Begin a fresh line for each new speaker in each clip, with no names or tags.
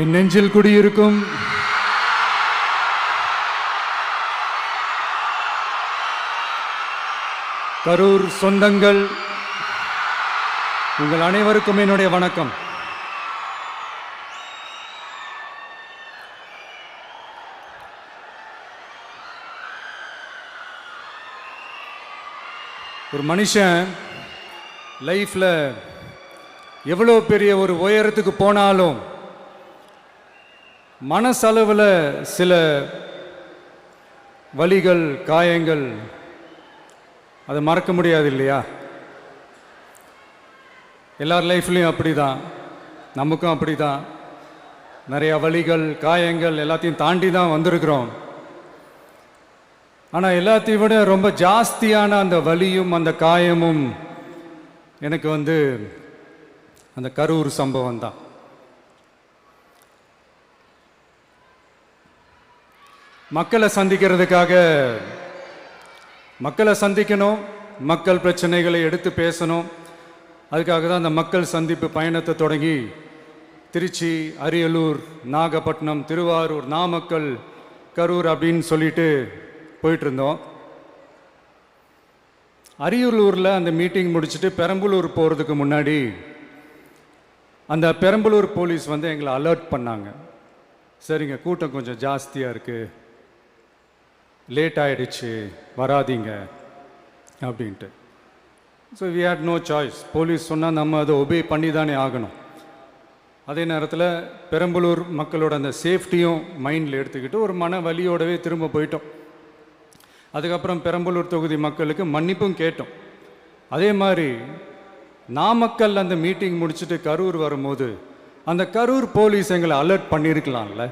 என் நெஞ்சில் குடியிருக்கும் கரூர் சொந்தங்கள், உங்கள் அனைவருக்கும் என்னுடைய வணக்கம். ஒரு மனுஷன் லைஃப்ல எவ்வளோ பெரிய ஒரு உயரத்துக்கு போனாலும் மனசளவில் சில வலிகள், காயங்கள், அதை மறக்க முடியாது இல்லையா? எல்லார் லைஃப்லையும் அப்படி தான், நமக்கும் அப்படி தான். நிறையா வலிகள், காயங்கள் எல்லாத்தையும் தாண்டி தான் வந்திருக்கிறோம். ஆனால் எல்லாத்தையும் விட ரொம்ப ஜாஸ்தியான அந்த வலியும் அந்த காயமும் எனக்கு அந்த கரூர் சம்பவம் தான். மக்களை சந்திக்கணும், மக்கள் பிரச்சனைகளை எடுத்து பேசணும். அதுக்காக தான் அந்த மக்கள் சந்திப்பு பயணத்தை தொடங்கி திருச்சி, அரியலூர், நாகப்பட்டினம், திருவாரூர், நாமக்கல், கரூர் அப்படின்னு சொல்லிட்டு போயிட்டு இருந்தோம். அரியலூரில் அந்த மீட்டிங் முடிச்சுட்டு பெரம்பலூர் போகிறதுக்கு முன்னாடி அந்த பெரம்பலூர் போலீஸ் எங்களை அலர்ட் பண்ணாங்க. சரிங்க, கூட்டம் கொஞ்சம் ஜாஸ்தியாக இருக்குது, லேட் ஆகிடுச்சு, வராதிங்க அப்படின்ட்டு. So we had no choice. Police சொன்னால் நம்ம அதை ஒபே பண்ணி தானே ஆகணும். அதே நேரத்தில் பெரம்பலூர் மக்களோட அந்த சேஃப்டியும் மைண்டில் எடுத்துக்கிட்டு ஒரு மன வலியோடவே திரும்ப போயிட்டோம். அதுக்கப்புறம் பெரம்பலூர் தொகுதி மக்களுக்கு மன்னிப்பும் கேட்டோம். அதே மாதிரி நாமக்கல் அந்த மீட்டிங் முடிச்சுட்டு கரூர் வரும்போது அந்த கரூர் போலீஸ் எங்களை அலர்ட் பண்ணியிருக்கலாம்ல.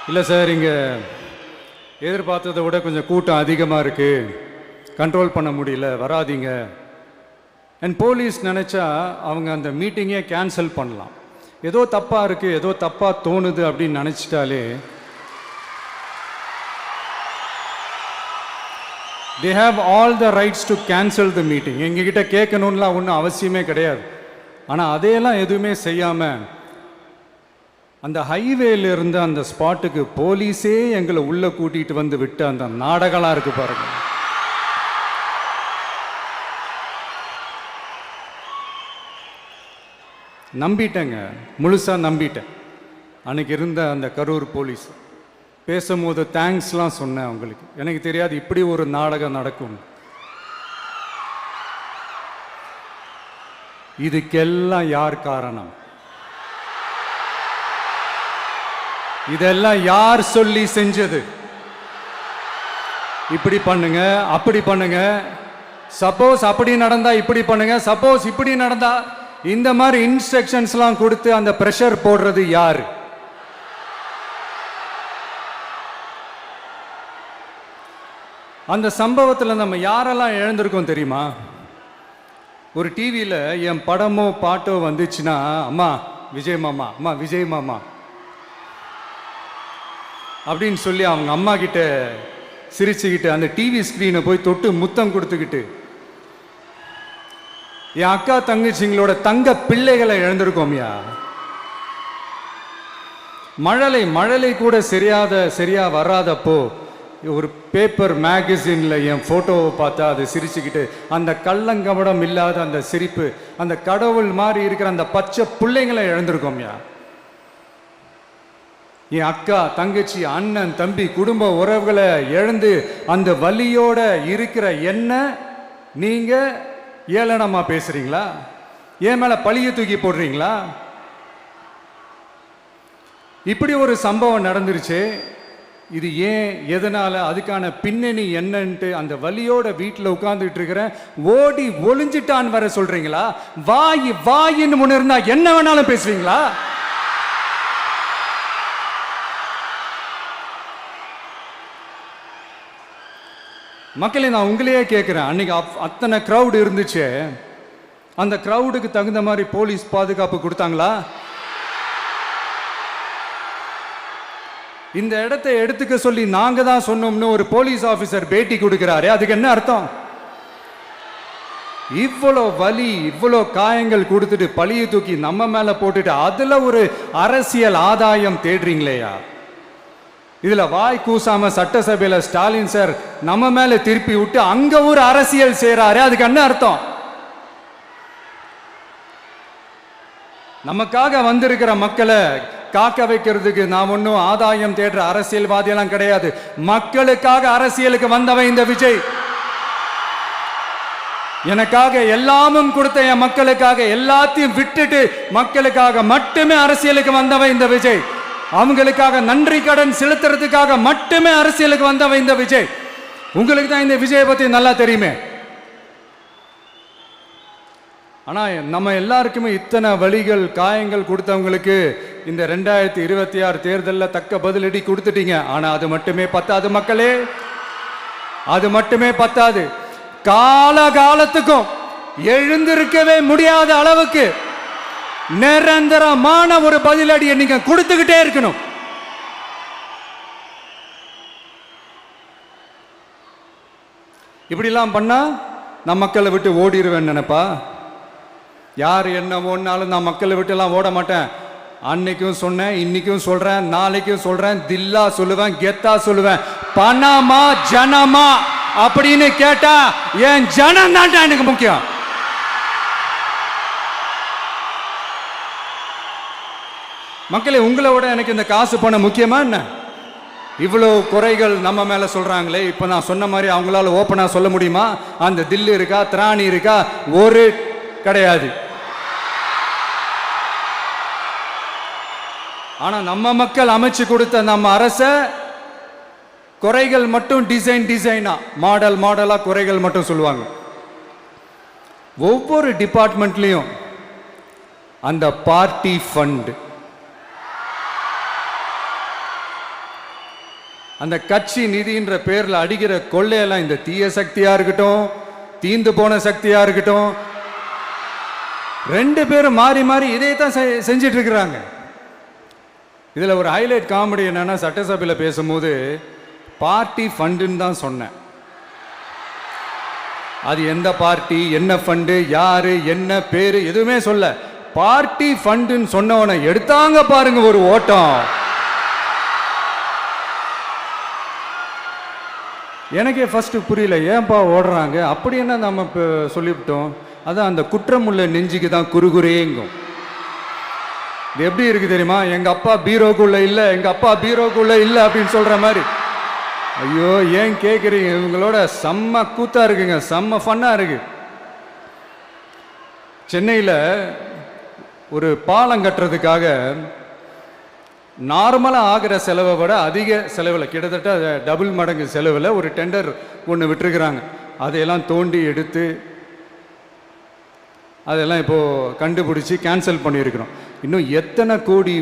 இல்லை சார், இங்கே எதிர்பார்த்ததை விட கொஞ்சம் கூட்டம் அதிகமாக இருக்குது, கண்ட்ரோல் பண்ண முடியல, வராதிங்க. அண்ட் போலீஸ் நினச்சா அவங்க அந்த மீட்டிங்கே கேன்சல் பண்ணலாம். ஏதோ தப்பாக இருக்குது, ஏதோ தப்பாக தோணுது அப்படின்னு நினச்சிட்டாலே they have all the rights to cancel the meeting. எங்ககிட்ட கேட்கணும்லாம் ஒன்றும் அவசியமே கிடையாது. ஆனால் அதையெல்லாம் எதுவுமே செய்யாமல் அந்த ஹைவேல இருந்து அந்த ஸ்பாட்டுக்கு போலீஸே எங்களை உள்ளே கூட்டிகிட்டு வந்து விட்டு அந்த நாடகம்லாம் இருக்கு பாருங்க. நம்பிட்டேங்க, முழுசாக நம்பிட்டேன். அன்னைக்கு இருந்த அந்த கரூர் போலீஸ் பேசும்போது தேங்க்ஸ்லாம் சொன்னேன் அவங்களுக்கு. எனக்கு தெரியாது இப்படி ஒரு நாடகம் நடக்கும். இதுக்கெல்லாம் யார் காரணம்? இதெல்லாம் யார் சொல்லி செஞ்சது? இப்படி பண்ணுங்க, அப்படி பண்ணுங்க, சப்போஸ் அப்படி நடந்தா இப்படி பண்ணுங்க, சப்போஸ் இப்படி நடந்தா இந்த மாதிரி இன்ஸ்ட்ரக்ஷன்ஸ்லாம் கொடுத்து அந்த பிரஷர் போடுறது யாரு? அந்த சம்பவத்தில் நம்ம யாரெல்லாம் இழந்திருக்கோம் தெரியுமா? ஒரு டிவியில் என் படமோ பாட்டோ வந்துச்சுன்னா, அம்மா விஜய் மாமா, அம்மா விஜய் மாமா அப்படின்னு சொல்லி அவங்க அம்மா கிட்ட சிரிச்சுக்கிட்டு அந்த டிவி ஸ்க்ரீனை போய் தொட்டு முத்தம் கொடுத்துக்கிட்டு என் அக்கா தங்கச்சிங்களோட தங்க பிள்ளைகளை இழந்திருக்கோம்யா. மழலை கூட சரியா வராதப்போ ஒரு பேப்பர் மேகசின்ல என் போட்டோவை பார்த்தா அது சிரிச்சுக்கிட்டு அந்த கள்ளங்கபடம் இல்லாத அந்த சிரிப்பு, அந்த கடவுள் மாதிரி இருக்கிற அந்த பச்சை பிள்ளைங்களை இழந்திருக்கோம்யா. என் அக்கா தங்கச்சி, அண்ணன், தம்பி, குடும்ப உறவுகளை இழந்து அந்த வலியோட இருக்கிற என்ன நீங்க ஏளனமா பேசுறீங்களா? என் மேல பழிய தூக்கி போடுறீங்களா? இப்படி ஒரு சம்பவம் நடந்துருச்சு. இது ஏன், எதனால, அதுக்கான பின்னணி என்னன்ட்டு அந்த வலியோட வீட்டில் உட்கார்ந்துட்டு இருக்கிற ஓடி ஒளிஞ்சிட்டான்னு வர சொல்றீங்களா? வாயின்னு முன்ன இருந்தா என்ன வேணாலும் பேசுவீங்களா? மக்களே, நான் உங்களையே கேட்குறேன். அன்னைக்கு அத்தனை க்ரௌடு இருந்துச்சு, அந்த க்ரௌடுக்கு தகுந்த மாதிரி போலீஸ் பாதுகாப்பு கொடுத்தாங்களா? இந்த இடத்தை எடுத்துக்க சொல்லி நாங்க தான் சொன்னோம்னு ஒரு போலீஸ் ஆபீசர் பேட்டி கொடுக்கிறாரு. அதுக்கு என்ன அர்த்தம்? இவ்வளோ வலி, இவ்வளோ காயங்கள் கொடுத்துட்டு பழியை தூக்கி நம்ம மேல போட்டுட்டு அதுல ஒரு அரசியல் ஆதாயம் தேடுறீங்களேயா? இதுல வாய் கூசாம சட்டசபையில ஸ்டாலின் சார் நம்ம மேல திருப்பி விட்டு அங்க ஒரு அரசியல் செய்றாரு. அதுக்கு என்ன அர்த்தம்? நமக்காக வந்திருக்கிற மக்களை காக்க வைக்கிறதுக்கு நான் ஒன்னும் ஆதாயம் தேடுற அரசியல்வாதி எல்லாம் கிடையாது. மக்களுக்காக அரசியலுக்கு வந்தவன் இந்த விஜய். எனக்காக எல்லாமும் கொடுத்த என் மக்களுக்காக எல்லாத்தையும் விட்டுட்டு மக்களுக்காக மட்டுமே அரசியலுக்கு வந்தவன் இந்த விஜய். அவங்களுக்காக நன்றி கடன் செலுத்துறதுக்காக மட்டுமே அரசியலுக்கு வந்தவன் இந்த விஜய். உங்களுக்கு தான் இந்த விஜயை பத்தி நல்லா தெரியுமே. ஆனா நம்ம எல்லாருக்குமே இத்தனை வலிகள் காயங்கள் கொடுத்தவங்களுக்கு இந்த 2026 தேர்தலில் தக்க பதிலடி கொடுத்துட்டீங்க. ஆனா அது மட்டுமே பத்தாது மக்களே, அது மட்டுமே பத்தாது. காலகாலத்துக்கும் எழுந்திருக்கவே முடியாத அளவுக்கு நிரந்தரமான ஒரு பதிலடியை நீங்க கொடுத்துக்கிட்டே இருக்கணும். இப்படிலாம் பண்ணா நான் மக்களை விட்டு ஓடிடுவேன் நினைப்பா? யார் என்ன ஓடினாலும் நான் மக்களை விட்டு எல்லாம் ஓட மாட்டேன். அன்னைக்கும் சொன்னேன், இன்னைக்கும் சொல்றேன், நாளைக்கும் சொல்றேன், தில்லா சொல்லுவேன், கெத்தா சொல்லுவேன். பணமா ஜனமா அப்படின்னு கேட்டா என் ஜனம் தான் எனக்கு முக்கியம். மக்களே, உங்களை விட எனக்கு இந்த காசு பணம் முக்கியமா என்ன? இவ்வளோ குறைகள் நம்ம மேல சொல்றாங்களே, இப்ப நான் சொன்ன மாதிரி அவங்களால ஓப்பனா சொல்ல முடியுமா? அந்த தில்லு இருக்கா, திராணி இருக்கா? ஒரு கிடையாது. ஆனா நம்ம மக்கள் அமைச்சு கொடுத்த நம்ம அரச குறைகள் மட்டும் டிசைனா மாடல் மாடலா குறைகள் மட்டும் சொல்லுவாங்க. ஒவ்வொரு டிபார்ட்மெண்ட்லயும் அந்த பார்ட்டி ஃபண்ட், அந்த கட்சி நிதின்ற பேர்ல அடிக்கிற கொள்ளையெல்லாம் இந்த தீய சக்தியா இருக்கட்டும், தீந்து போன சக்தியா இருக்கட்டும், ரெண்டு பேரும் மாறி மாறி இதே தான் செஞ்சிட்டு இருக்கிறாங்க. இதுல ஒரு ஹைலைட் காமெடி என்னன்னா, சட்டசபையில் பேசும்போது பார்ட்டி ஃபண்டுன்னு தான் சொன்னேன். அது எந்த பார்ட்டி, என்ன ஃபண்டு, யாரு, என்ன பேரு எதுவுமே சொல்ல. பார்ட்டி ஃபண்டுன்னு சொன்னவனை எடுத்தாங்க பாருங்க ஒரு ஓட்டம். எனக்கே ஃபர்ஸ்ட் புரியல, ஏன்பா ஓடுறாங்க? அப்படி என்ன நம்ம சொல்லிவிட்டோம்? அதான் அந்த குற்றம் உள்ள நெஞ்சுக்கு தான் குறுகுறேங்கும். இது எப்படி இருக்கு தெரியுமா? எங்க அப்பா பீரோக்குள்ள இல்ல, எங்க அப்பா பீரோக்குள்ள இல்ல அப்படின்னு சொல்ற மாதிரி. ஐயோ, ஏன் கேக்குறீங்க? இவங்களோட செம்ம கூத்தா இருக்குங்க, செம்ம ஃபன்னா இருக்கு. சென்னையில ஒரு பாலம் கட்டுறதுக்காக நார்மலா ஆகிற செலவை விட அதிக செலவில், கிட்டத்தட்ட டபுள் மடங்கு செலவில் ஒரு டெண்டர் ஒன்று விட்டுருக்குறாங்க. அதையெல்லாம் தோண்டி எடுத்து அதெல்லாம் இப்போது கண்டுபிடிச்சி கேன்சல் பண்ணியிருக்கிறோம். இன்னும் எத்தனை கோடி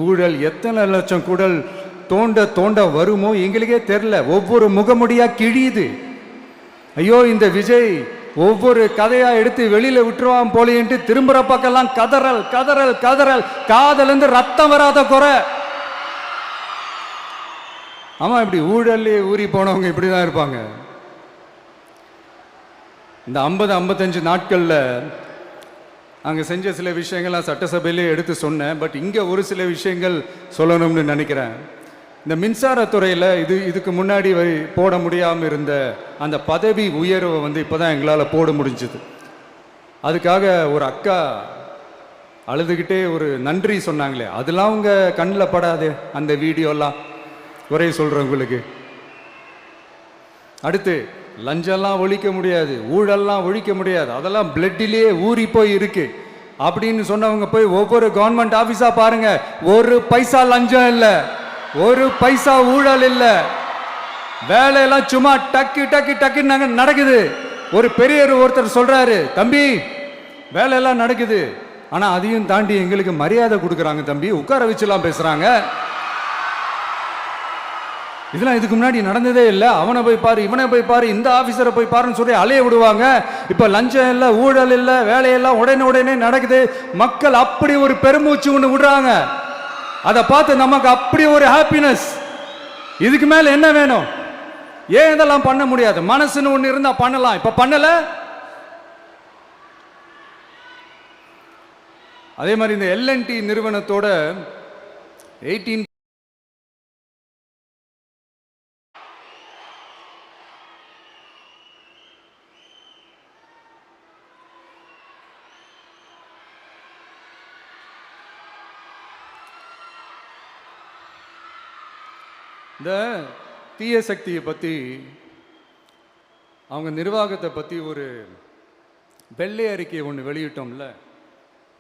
ஊழல், எத்தனை லட்சம் கூடல் தோண்ட தோண்ட வருமோ எங்களுக்கே தெரில. ஒவ்வொரு முகமுடியாக கிழியுது. ஐயோ, இந்த விஜய் ஒவ்வொரு கதையாக எடுத்து வெளியில் விட்டுருவான் போலேன்ட்டு திரும்புகிற பக்கம்லாம் கதறல் கதறல் கதறல். காதலேருந்து ரத்தம் வராத குறை. ஆமாம், இப்படி ஊழல்லே ஊறி போனவங்க இப்படி தான் இருப்பாங்க. இந்த 50-55 நாட்களில் அங்கே செஞ்ச சில விஷயங்கள்லாம் சட்டசபையிலே எடுத்து சொன்னேன். பட் இங்கே ஒரு சில விஷயங்கள் சொல்லணும்னு நினைக்கிறேன். இந்த மின்சாரத்துறையில் இதுக்கு முன்னாடி போட முடியாமல் இருந்த அந்த பதவி உயர்வை இப்போ தான் எங்களால் போட முடிஞ்சுது. அதுக்காக ஒரு அக்கா அழுதுகிட்டே ஒரு நன்றி சொன்னாங்களே, அதெல்லாம் உங்கள் கண்ணில் படாது அந்த வீடியோலாம். குறை சொல்கிறவங்களுக்கு. அடுத்து லஞ்சம்லாம் ஒழிக்க முடியாது, ஊழல்லாம் ஒழிக்க முடியாது, அதெல்லாம் பிளட்டிலேயே ஊறி போய் இருக்கு அப்படின்னு சொன்னவங்க போய் ஒவ்வொரு கவர்மெண்ட் ஆஃபீஸா பாருங்க. ஒரு பைசா லஞ்சம் இல்லை, ஒரு பைசா ஊழல் இல்லை. வேலையெல்லாம் சும்மா டக்கு டக்கு டக்குன்னு நடக்குது. ஒரு பெரியவர் ஒருத்தர் சொல்றாரு, தம்பி வேலையெல்லாம் நடக்குது, ஆனா அதையும் தாண்டி எங்களுக்கு மரியாதை கொடுக்குறாங்க தம்பி, உட்கார வச்சுலாம் பேசுறாங்க. இதெல்லாம் இதுக்கு முன்னாடி நடந்ததே இல்லை. அவனை போய் பாரு, இவனை போய் பாரு, இந்த ஆபீசரை போய் பாருன்னு சொல்லி அலைய விடுவாங்க. இப்ப லஞ்சம் இல்லை, ஊழல் இல்லை, வேலையெல்லாம் உடனே நடக்குது. மக்கள் அப்படி ஒரு பெருமூச்சு ஒன்று விடுறாங்க. அதை பார்த்து நமக்கு அப்படி ஒரு ஹாப்பினஸ். இதுக்கு மேல என்ன வேணும்? ஏன் இதெல்லாம் பண்ண முடியாது? மனசுன்னு ஒன்று இருந்தா பண்ணலாம். இப்ப பண்ணல. அதே மாதிரி இந்த எல்என்டி நிறுவனத்தோட 18 இந்த தீய சக்தியை பற்றி அவங்க நிர்வாகத்தை பற்றி ஒரு வெள்ளை அறிக்கையை ஒன்று வெளியிட்டோம்ல,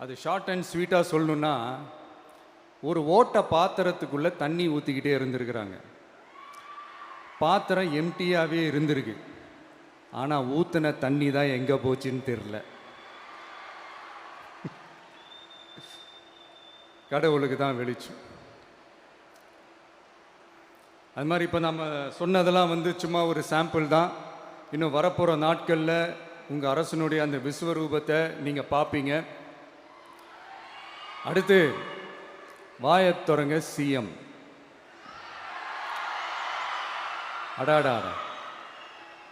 அது ஷார்ட் அண்ட் ஸ்வீட்டாக சொல்லணுன்னா, ஒரு ஓட்டை பாத்திரத்துக்குள்ளே தண்ணி ஊற்றிக்கிட்டே இருந்திருக்கிறாங்க. பாத்திரம் எம்டியாகவே இருந்திருக்கு, ஆனால் ஊற்றின தண்ணி தான் எங்கே போச்சுன்னு தெரில. கடவுளுக்கு தான் வெளிச்சம். அது மாதிரி இப்போ நம்ம சொன்னதெல்லாம் சும்மா ஒரு சாம்பிள் தான். இன்னும் வரப்போகிற நாட்களில் உங்கள் அரசனுடைய அந்த விஸ்வரூபத்தை நீங்கள் பார்ப்பீங்க. அடுத்து வாயத் தொடங்க சிஎம். அடாடா,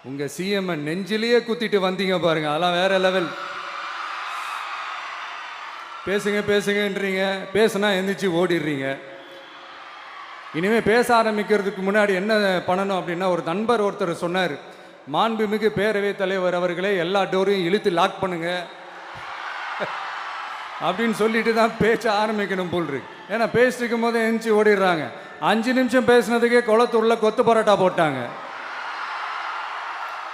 உங்கள் சிஎம் நெஞ்சிலேயே குத்திட்டு வந்தீங்க பாருங்க, அதெல்லாம் வேற லெவல். பேசுங்க பேசுங்கன்றீங்க, பேசுனா எந்திரிச்சு ஓடிடுறீங்க. இனிமேல் பேச ஆரம்பிக்கிறதுக்கு முன்னாடி என்ன பண்ணணும் அப்படின்னா, ஒரு நண்பர் ஒருத்தர் சொன்னார், மாண்புமிகு பேரவைத் தலைவர் அவர்களே எல்லா டோரையும் இழுத்து லாக் பண்ணுங்க அப்படின்னு சொல்லிட்டு தான் பேச்ச ஆரம்பிக்கணும் போல் இருக்கு. ஏன்னா பேசிட்டு இருக்கும் போது எந்திரிச்சு ஓடிடுறாங்க. 5 நிமிஷம் பேசினதுக்கே குளத்தூர்ல கொத்து பரோட்டா போட்டாங்க.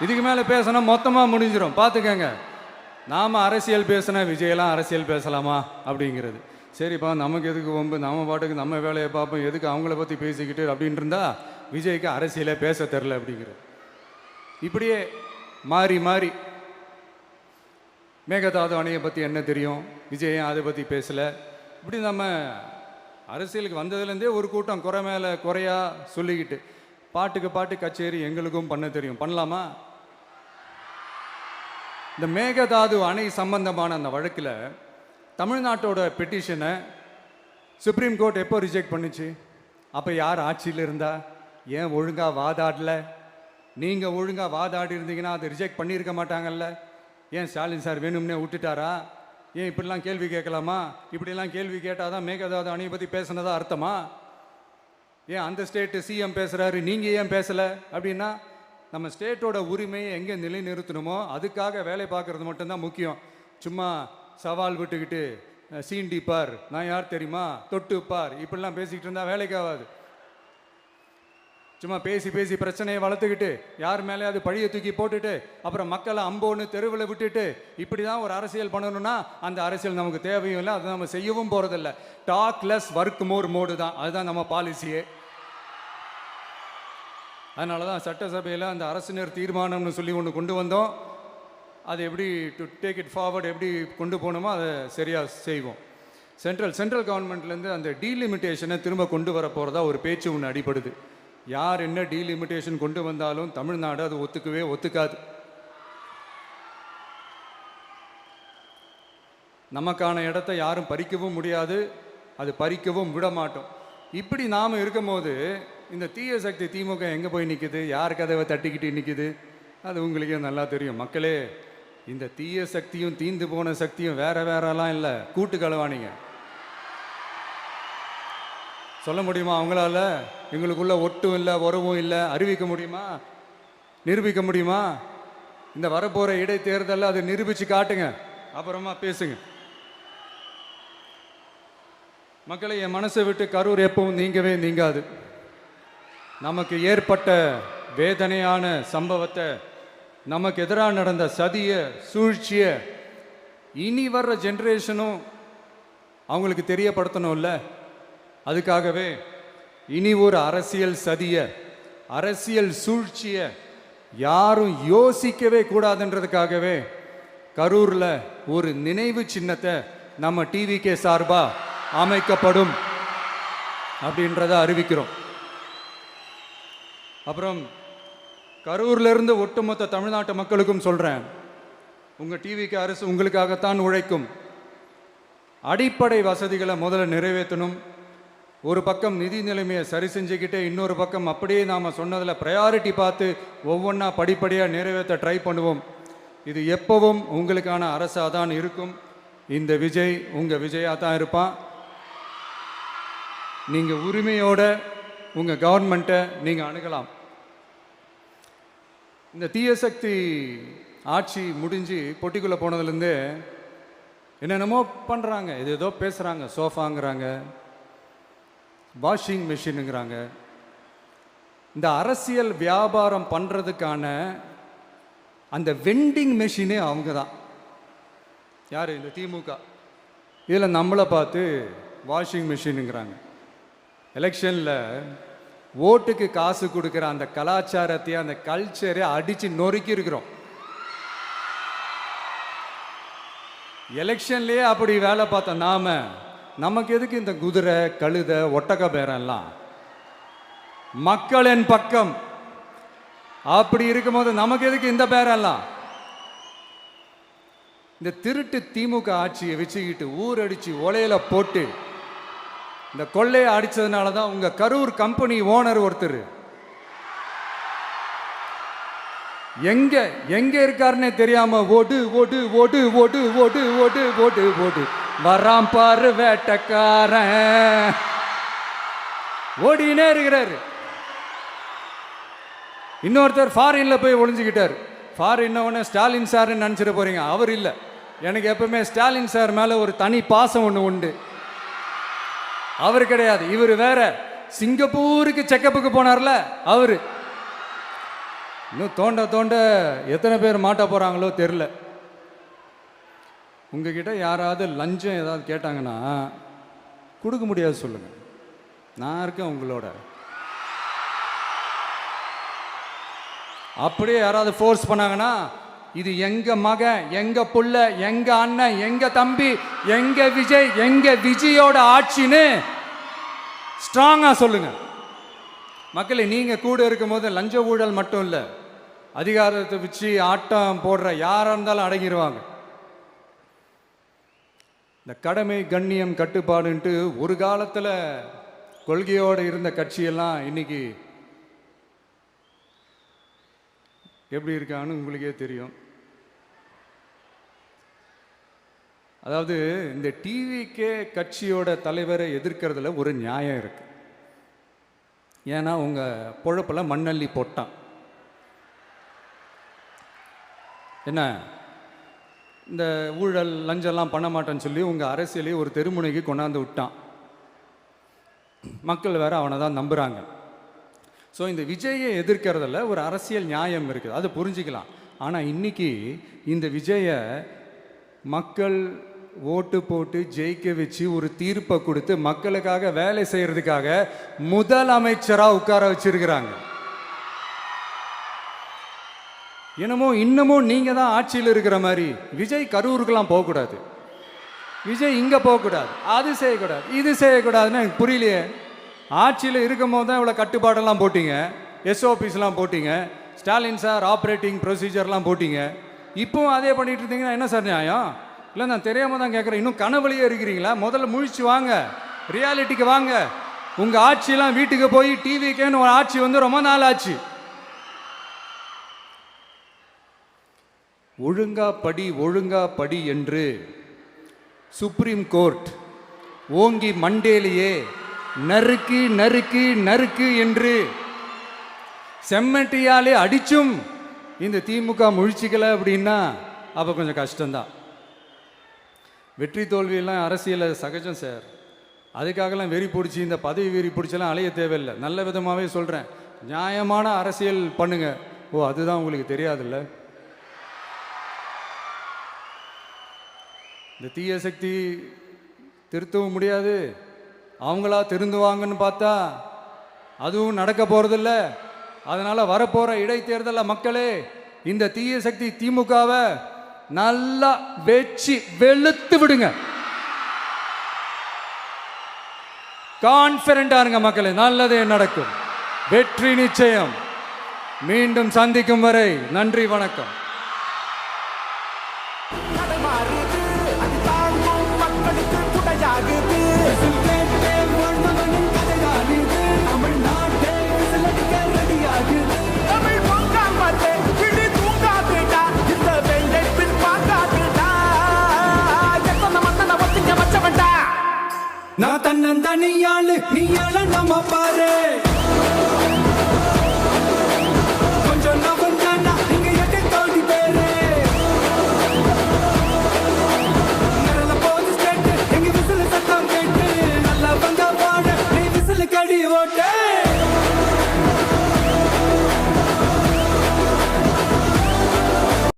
இதுக்கு மேலே பேசினா மொத்தமாக முடிஞ்சிடும், பார்த்துக்கங்க. நாம் அரசியல் பேசினா விஜயெல்லாம் அரசியல் பேசலாமா அப்படிங்கிறது. சரிப்பா, நமக்கு எதுக்கு வம்பு, நம்ம பாட்டுக்கு நம்ம வேலையை பார்ப்போம், எதுக்கு அவங்கள பற்றி பேசிக்கிட்டு அப்படின்னு இருந்தால் விஜய்க்கு அரசியலே பேச தெரில அப்படிங்கிறது. இப்படியே மாறி மாறி மேகதாது அணையை பற்றி என்ன தெரியும், விஜயம் அதை பற்றி பேசலை. இப்படி நம்ம அரசியலுக்கு வந்ததுலேருந்தே ஒரு கூட்டம் குறை மேலே குறையா சொல்லிக்கிட்டு பாட்டுக்கு பாட்டு கச்சேரி எங்களுக்கும் பண்ண தெரியும், பண்ணலாமா? இந்த மேகதாது அணை சம்பந்தமான அந்த வழக்கில் தமிழ்நாட்டோட பெட்டிஷனை சுப்ரீம் கோர்ட் எப்போ ரிஜெக்ட் பண்ணுச்சு? அப்போ யார் ஆட்சியில் இருந்தா? ஏன் ஒழுங்காக வாதாடல? நீங்கள் ஒழுங்காக வாதாடி இருந்தீங்கன்னா அதை ரிஜெக்ட் பண்ணியிருக்க மாட்டாங்கல்ல. ஏன் ஸ்டாலின் சார் வேணும்னே விட்டுட்டாரா? ஏன் இப்படிலாம் கேள்வி கேட்கலாமா? இப்படிலாம் கேள்வி கேட்டால் தான் மேகதாது அணையை பற்றி பேசுனதா அர்த்தமா? ஏன் அந்த ஸ்டேட்டு சிஎம் பேசுகிறாரு, நீங்கள் ஏன் பேசலை அப்படின்னா, நம்ம ஸ்டேட்டோட உரிமையை எங்கே நிலைநிறுத்தணுமோ அதுக்காக வேலை பார்க்குறது மட்டும்தான் முக்கியம். சும்மா சவால் விட்டுக்கிட்டு சீண்டிப்பார், நான் யார் தெரியுமா, தொட்டுப்பார், இப்படிலாம் பேசிக்கிட்டு இருந்தால் வேலைக்கு ஆகாது. சும்மா பேசி பேசி பிரச்சனையை வளர்த்துக்கிட்டு யார் மேலே அது பழியை தூக்கி போட்டுட்டு அப்புறம் மக்களை அம்போன்னு தெருவில் விட்டுட்டு இப்படி தான் ஒரு அரசியல் பண்ணணும்னா அந்த அரசியல் நமக்கு தேவையும் இல்லை, அதை நம்ம செய்யவும் போகிறதில்ல. Talk less work more mode தான், அதுதான் நம்ம பாலிசியே. அதனால தான் சட்டசபையில் அந்த அரசினர் தீர்மானம்னு சொல்லி ஒன்று கொண்டு வந்தோம். அது எப்படி டு டேக் இட் ஃபார்வர்ட், எப்படி கொண்டு போகணுமோ அதை சரியாக செய்வோம். சென்ட்ரல் கவர்மெண்ட்லேருந்து அந்த டீலிமிட்டேஷனை திரும்ப கொண்டு வர போகிறதா ஒரு பேச்சு ஒன்று அடிபடுது. யார் என்ன டீலிமிட்டேஷன் கொண்டு வந்தாலும் தமிழ்நாடு அது ஒத்துக்காது. நமக்கான இடத்த யாரும் பறிக்கவும் முடியாது, அது பறிக்கவும் விட மாட்டோம். இப்படி நாம் இருக்கும் போது இந்த தீய சக்தி திமுக எங்கே போய் நிற்குது, யார் கதவை தட்டிக்கிட்டு நிற்குது, அது உங்களுக்கே நல்லா தெரியும். மக்களே, இந்த தீய சக்தியும் தீந்து போன சக்தியும் வேற வேறலாம் இல்லை, கூட்டு களவாணிங்க. சொல்ல முடியுமா அவங்களால? எங்களுக்குள்ள ஒட்டும் இல்லை, உறவும் இல்லை, அறிவிக்க முடியுமா, நிரூபிக்க முடியுமா? இந்த வரப்போகிற இடைத்தேர்தலில் அதை நிரூபித்து காட்டுங்க, அப்புறமா பேசுங்க. மக்களை, என் மனசை விட்டு கரூர் எப்பவும் நீங்கவே நீங்காது. நமக்கு ஏற்பட்ட வேதனையான சம்பவத்தை, நமக்கு எதிராக நடந்த சதிய சூழ்ச்சியை இனி வர்ற ஜென்ரேஷனும் அவங்களுக்கு தெரியப்படுத்தணும்ல. அதுக்காகவே இனி ஒரு அரசியல் சதிய, அரசியல் சூழ்ச்சிய யாரும் யோசிக்கவே கூடாதுன்றதுக்காகவே கரூரில் ஒரு நினைவு சின்னத்தை நம்ம டிவிகே சார்பாக அமைக்கப்படும் அப்படின்றத அறிவிக்கிறோம். அப்புறம் கரூர்லேருந்து ஒட்டுமொத்த தமிழ்நாட்டு மக்களுக்கும் சொல்கிறேன், உங்கள் டிவிக்கு அரசு உங்களுக்காகத்தான் உழைக்கும். அடிப்படை வசதிகளை முதல்ல நிறைவேற்றணும். ஒரு பக்கம் நிதி நிலைமையை சரி செஞ்சுக்கிட்டே, இன்னொரு பக்கம் அப்படியே நாம் சொன்னதில் ப்ரையாரிட்டி பார்த்து ஒவ்வொன்றா படிப்படியாக நிறைவேற்ற ட்ரை பண்ணுவோம். இது எப்பவும் உங்களுக்கான அரசாக தான் இருக்கும். இந்த விஜய் உங்கள் விஜயாக தான் இருப்பான். நீங்கள் உரிமையோட உங்கள் கவர்மெண்ட்டை நீங்கள் அணுகலாம். இந்த தீய சக்தி ஆட்சி முடிஞ்சு பொட்டிக்குள்ளே போனதுலேருந்து என்னென்னமோ பண்ணுறாங்க, ஏதோ பேசுகிறாங்க. சோஃபாங்கிறாங்க, வாஷிங் மிஷினுங்கிறாங்க. இந்த அரசியல் வியாபாரம் பண்ணுறதுக்கான அந்த வெண்டிங் மெஷினே அவங்க தான். யார்? இந்த திமுக. இதில் நம்மளை பார்த்து வாஷிங் மிஷினுங்கிறாங்க. எலெக்ஷனில் ஓட்டுக்கு காசு கொடுக்குற அந்த கலாச்சாரத்தையும் அந்த கல்ச்சரை அடித்து நொறுக்கி இருக்கிறோம். எலெக்ஷன்லேயே அப்படி வேலை பார்த்தோம். நமக்கு எதுக்கு இந்த குதிரை, கழுதை, ஒட்டக பேரெல்லாம்? மக்களின் பக்கம் அப்படி இருக்கும்போது நமக்கு எதுக்கு இந்த பேரெல்லாம்? இந்த திருட்டு திமுக ஆட்சியை வச்சுக்கிட்டு ஊரடிச்சு ஒலையில போட்டு இந்த கொள்ளையை அடிச்சதுனால தான் உங்க கரூர் கம்பெனி ஓனர் ஒருத்தர் எங்க எங்க இருக்காருன்னே தெரியாம ஓடு ஓடு ஓடு ஓடு ஓடு ஓடு ஓடு ஓடு வராம் பாரு வேட்டக்காரன் ஓடினே இருக்கிறாரு. இன்னொருத்தர் ஃபாரின்ல போய் ஒளிஞ்சுக்கிட்டார். ஃபாரின் ஸ்டாலின் சார்ன்னு நினச்சிட போறீங்க. அவர் இல்லை. எனக்கு எப்பவுமே ஸ்டாலின் சார் மேலே ஒரு தனி பாசம் ஒன்று உண்டு. அவர் கிடையாது, இவர் வேற. சிங்கப்பூருக்கு செக்கப்புக்கு போனார்ல அவரு. இன்னும் தோண்ட தோண்ட எத்தனை பேர் மாட்ட போறாங்களோ தெரில. உங்ககிட்ட யாராவது லஞ்சம் ஏதாவது கேட்டாங்கன்னா கொடுக்க முடியாது சொல்லுங்க, நான் இருக்கேன் உங்களோட. அப்படியே யாராவது ஃபோர்ஸ் பண்ணாங்கன்னா இது எங்க மகன், எங்க புள்ள, எங்க அண்ணன், எங்க தம்பி, எங்க விஜய், எங்க விஜயோட ஆட்சின்னு ஸ்ட்ராங்கா சொல்லுங்க. மக்களே, நீங்க கூட இருக்கும் போது லஞ்ச ஊழல் மட்டும் இல்லை, அதிகாரத்தை வச்சு ஆட்டம் போடுற யாரா இருந்தாலும் அடங்கிடுவாங்க. இந்த கடமை, கண்ணியம், கட்டுப்பாடுன்ட்டு ஒரு காலத்தில் கொள்கையோடு இருந்த கட்சியெல்லாம் இன்னைக்கு எப்படி இருக்கான்னு உங்களுக்கே தெரியும். அதாவது இந்த டிவிக்கே கட்சியோட தலைவரை எதிர்க்கிறதுல ஒரு நியாயம் இருக்கு. ஏன்னா உங்க பொழப்புல மண்ணள்ளி போட்டான். என்ன இந்த ஊழல் லஞ்சம்லாம் பண்ண மாட்டேன்னு சொல்லி உங்க அரசியலையே ஒரு தெருமுனைக்கு கொண்டாந்து விட்டான். மக்கள் வேற அவனை தான் நம்புறாங்க. ஸோ இந்த விஜயை எதிர்க்கிறதுல ஒரு அரசியல் நியாயம் இருக்குது, அதை புரிஞ்சுக்கலாம். ஆனால் இன்னைக்கு இந்த விஜயை மக்கள் ஓட்டு போட்டு ஜெயிக்க வச்சு ஒரு தீர்ப்பை கொடுத்து மக்களுக்காக வேலை செய்யறதுக்காக முதலமைச்சராக உட்கார வச்சிருக்கிறாங்க. என்னமோ இன்னமும் நீங்க தான் ஆட்சியில் இருக்கிற மாதிரி. விஜய் கரூருக்கெல்லாம் போகக்கூடாது, விஜய் இங்க போகக்கூடாது, அது செய்யக்கூடாது, இது செய்யக்கூடாதுன்னு எனக்கு புரியலையே. ஆட்சியில் இருக்கும் போது தான் இவ்வளோ கட்டுப்பாடெல்லாம் போட்டீங்க, எஸ்ஓபிஸ்லாம் போட்டீங்க, ஸ்டாலின் சார் ஆப்ரேட்டிங் ப்ரொசீஜர்லாம் போட்டீங்க. இப்போவும் அதே பண்ணிட்டு இருந்தீங்கன்னா என்ன சார் நியாயம்? இல்லை, நான் தெரியாம தான் கேட்குறேன். இன்னும் கனவுலையே இருக்கிறீங்களா? முதல்ல முழிச்சு வாங்க, ரியாலிட்டிக்கு வாங்க. உங்கள் ஆட்சியெல்லாம் வீட்டுக்கு போய் டிவிக்கேன்னு ஒரு ஆட்சி வந்து ரொம்ப நாள் ஆச்சு. ஒழுங்கா படி, ஒழுங்கா படி என்று சுப்ரீம் கோர்ட் ஓங்கி மண்டேலியே நறுக்கு நறுக்கு நறுக்கு என்று செம்மட்டியாலே அடிச்சும் இந்த திமுக முழிச்சிக்கல அப்படின்னா அப்போ கொஞ்சம் கஷ்டம்தான். வெற்றி தோல்வியெல்லாம் அரசியல் சகஜம் சார். அதுக்காகலாம் வெறி பிடிச்சி இந்த பதவி வெறி பிடிச்செல்லாம் அலைய தேவையில்லை. நல்ல விதமாகவே சொல்கிறேன், நியாயமான அரசியல் பண்ணுங்க. ஓ, அதுதான் உங்களுக்கு தெரியாதுல்ல? இந்த தீய சக்தி திருத்தவும் முடியாது, அவங்களா திருந்துவாங்கன்னு பார்த்தா அதுவும் நடக்க போறதில்ல. அதனால வரப்போற இடைத்தேர்தலில் மக்களே இந்த தீய சக்தி திமுகவை நல்லா வெச்சு வெளுத்து விடுங்க. கான்பிடண்டா இருங்க மக்களே, நல்லதே நடக்கும், வெற்றி நிச்சயம். மீண்டும் சந்திக்கும் வரை நன்றி, வணக்கம்.
நான் தன்னந்தனியாளு நீ நம்ம பாரு